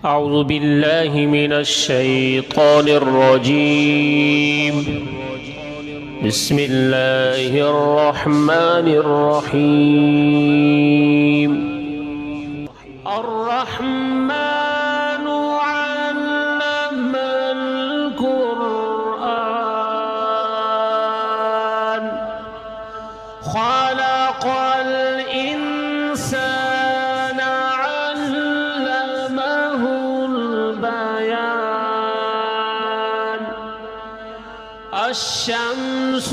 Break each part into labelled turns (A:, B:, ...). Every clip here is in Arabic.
A: أعوذ بالله من الشيطان الرجيم. بسم الله الرحمن الرحيم. الرحمن علم القرآن خلق الإنسان علمه البيان الشمس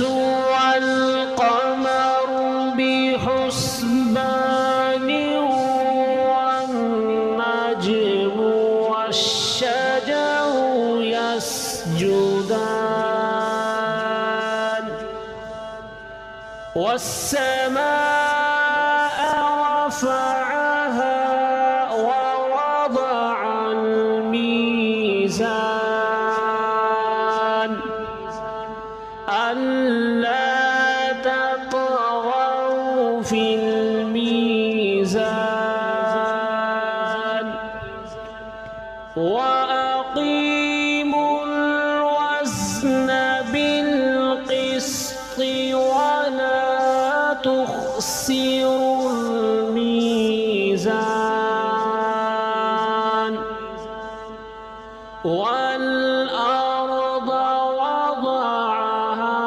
A: والقمر بحسبان والنجم والشجر يسجدان والسماء رفعها ووضع الميزان ألا تطغوا في الميزان وأقيموا الوزن بالقسط ولا تخسروا الميزان والأرض وضعها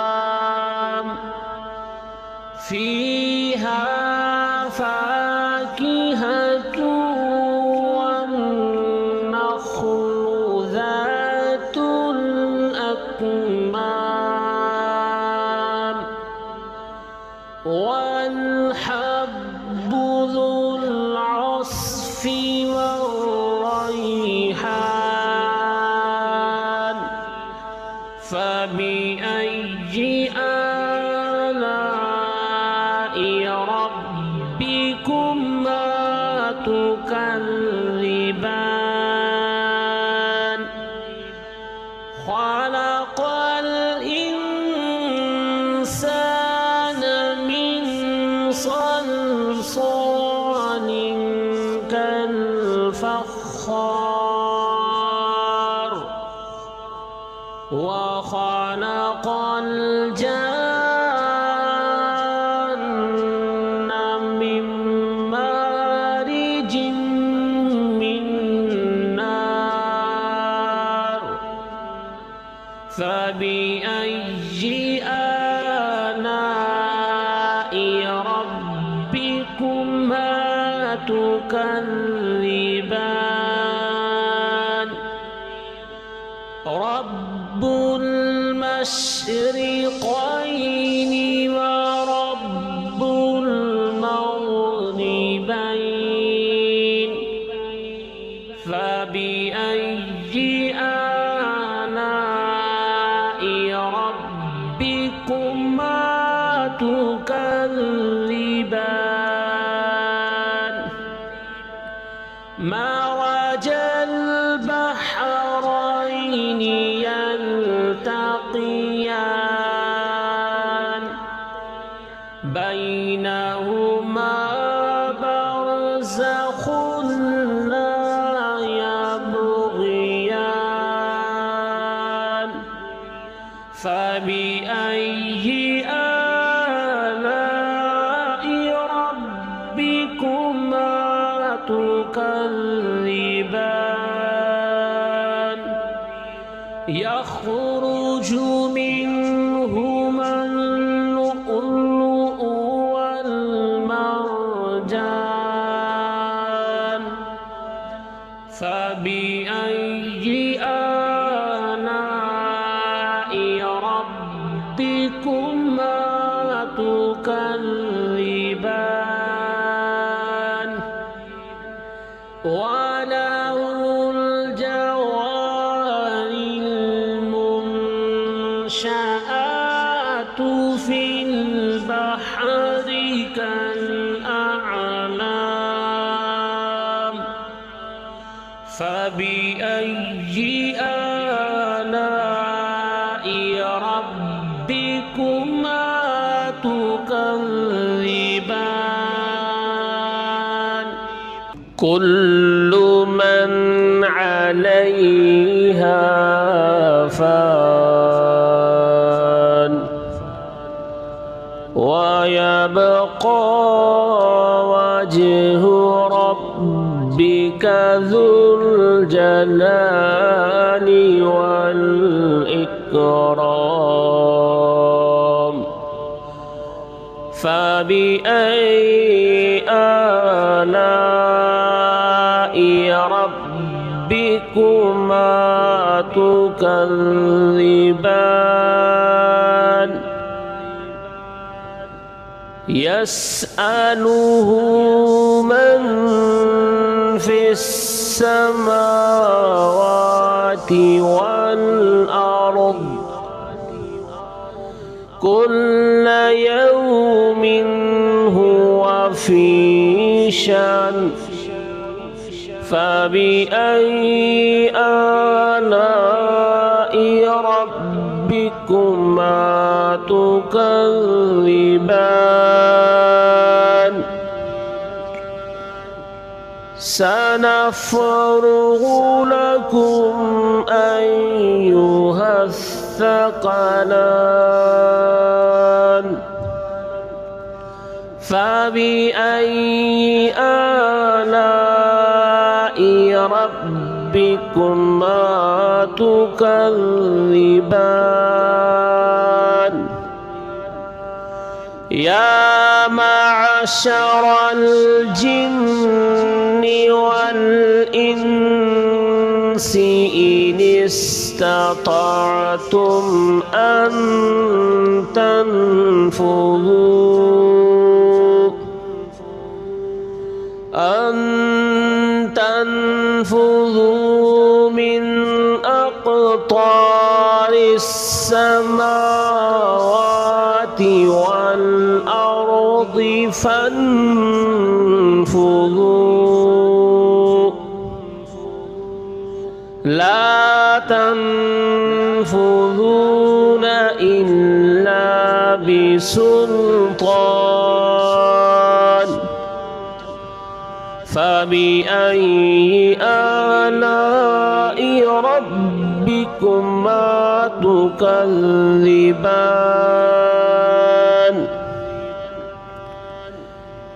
A: للأنام فيها فاكهة والنخل ذات الأكمام والحب ذو العصف والريحان فبأي آلاء ربكما تكذبان خلق الإنسان من صلصال كالفخار وخلق الجن من مارج من نار فبأي آلاء ربكما تكذبان رب المشرقين ورب المغربين فبأي آلاء ربكما تكذبان مرج البحرين يلتقيان بينهما برزخ لا يبغيان فبأي آلاء ربكما تكذبان يخرج منهما اللؤلؤ والمرجان فبأي آلاء ربكما تكذبان وله الجوار المنشآت في البحر كالأعلام فبأي آلاء ربكما تكذبان كل من عليها فان ويبقى وجه ربك ذو الجلال والإكرام فبأي آلاء ربكما تكذبان يسأله من في السماوات والأرض كل يوم هو في شأن فبأي آلاء ربكما تكذبان سنفرغ لكم أيها الثقلان فبأي آلاء ربكما تكذبان يا معشر الجن والإنس إن استطعتم أن تنفذوا من أقطار السماوات والأرض فانفذوا لا تنفذون إلا بسلطان فبأي آلاء ربكما تكذبان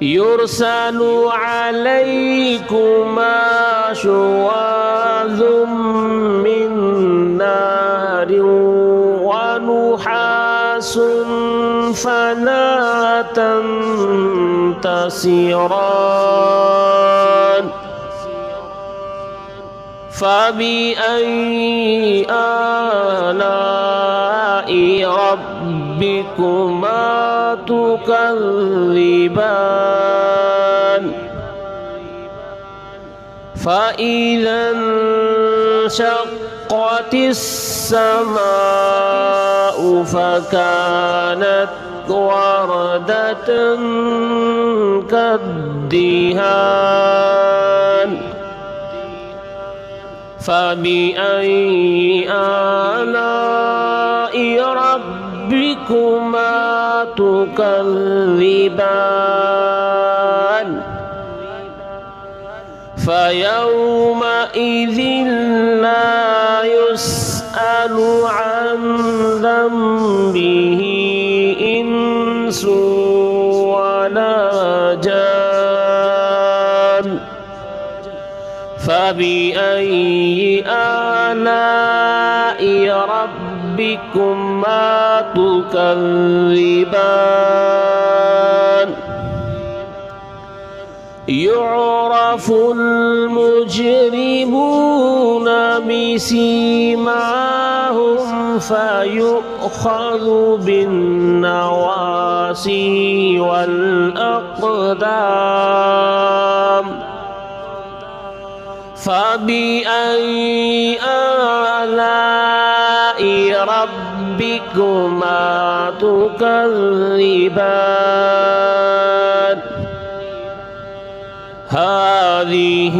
A: يرسل عليكما شواظ من نار ونحاس فلا تنتصران فبأي آلاء ربكما تكذبان فإذا انشقت السماء فكانت وردة كالدهان فبأي آلاء ربكما تكذبان فيومئذ لا يسأل عن ذنبه إنس ولا جان فبأي آلاء ربكما تكذبان يعرف المجرمون بسيماهم فيؤخذ بالنواصي والأقدام فبأي آلاء ربكما تكذبان هذه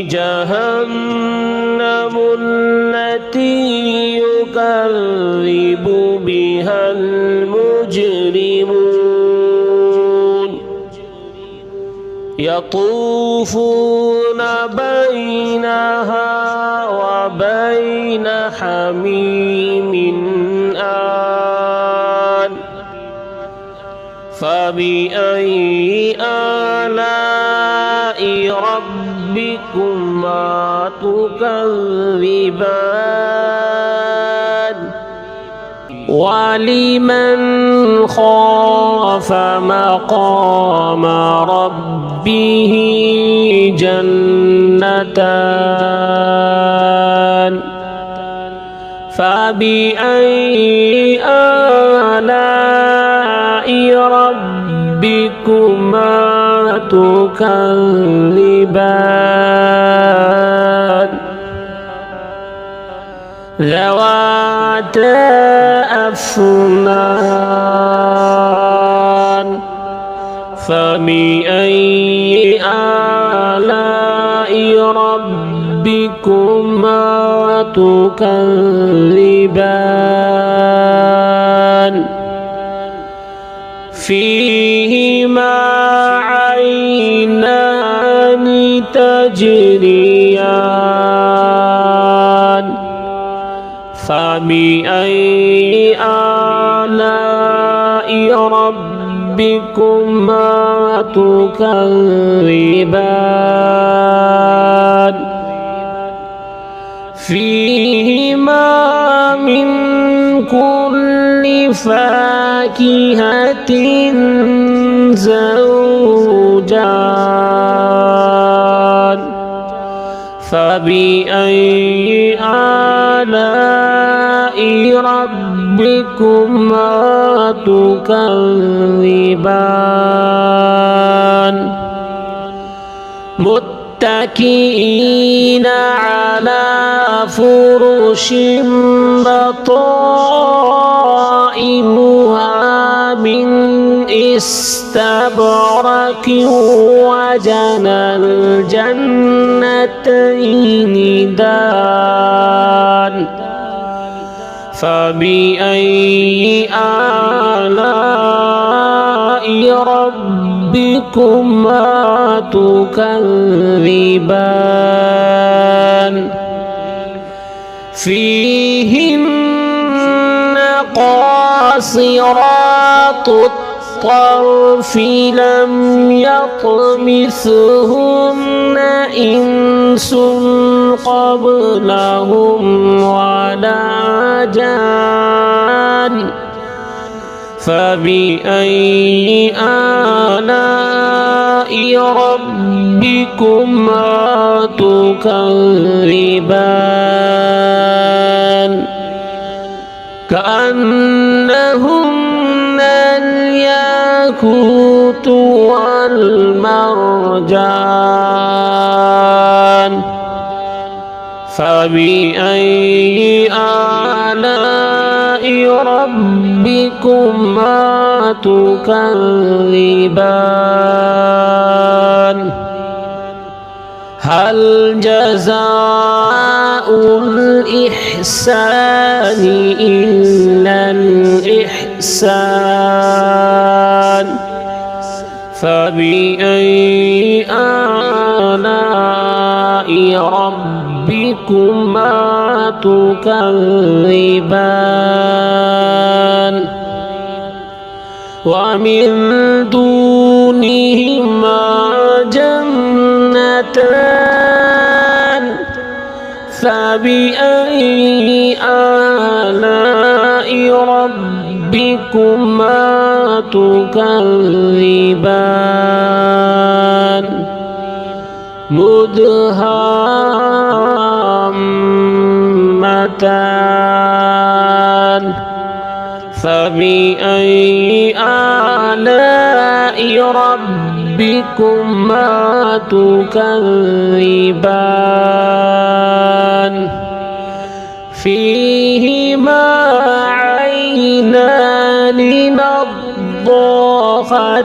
A: جهنم التي يكذب بها المجرمون يطوفون بينها وبين حميم آن فبأي آلاء ربكما تكذبان ولمن خاف مقام ربه جنتان فبأي آلاء ربكما تكذبان ذواتا أفنان فبأي آلاء ربكما تكذبان فيهما عينان تجريان فبأي آلاء ربكما تكذبان فيهما من كل فاكهة زوجان فبأي آلاء ربكما تكذبان متكئين على فرش بطائنها من استبرق وجنى الجنتين دان فبأي آلاء ربكما تكذبان فيهن قاصرات الطرف لم يطمثهن إنس قبلهم ولا جان فبأي آلاء ربكما تكذبان كأنهن الياقوت والمرجان فبأي آلاء ربكما تكذبان هل جزاء الإحسان إلا الإحسان فبأي آلاء ربكما تكذبان ومن دونهما جنتان فبأي آلاء ربكما تكذبان مدهامتان فبأي آلاء ربكما تكذبان فيهما عينان نضاختان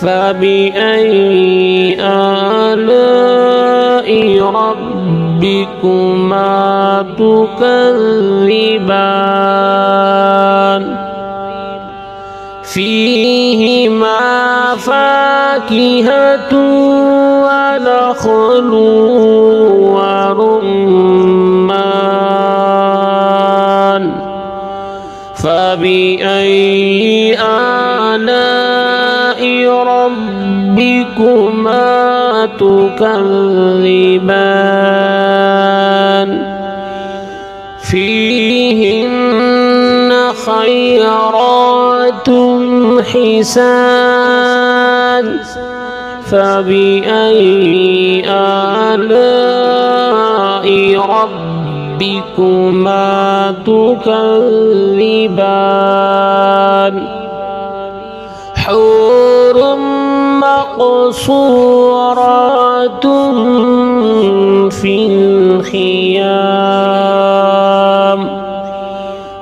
A: فبأي آلاء ربكما تكذبان فيهما فاكهة ونخل ورمان فبأي آلاء ربكما تكذبان فيهن خيرات حسان فبأي آلاء ربكما تكذبان حور مقصورات في الخيام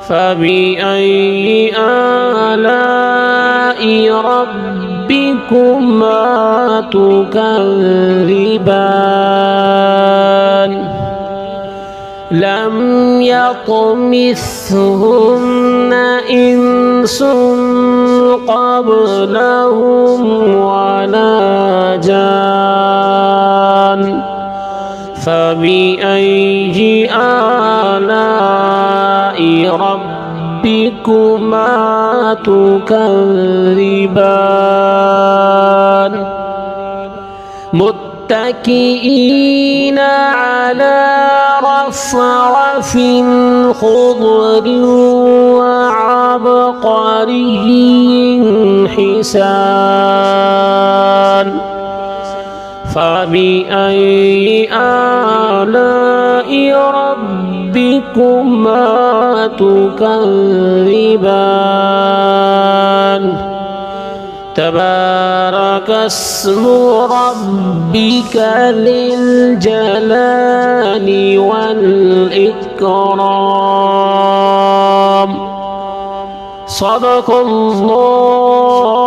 A: فبأي آلاء ربكما تكذبان لم يطمثهن إنس قبلهم ولا جان فبأي آلاء ربكما تكذبان متكئين على رفرف خضر وعبقري حسان فبأي آلاء ربكما تكذبان تبارك اسم ربك للجلال والإكرام صدق الله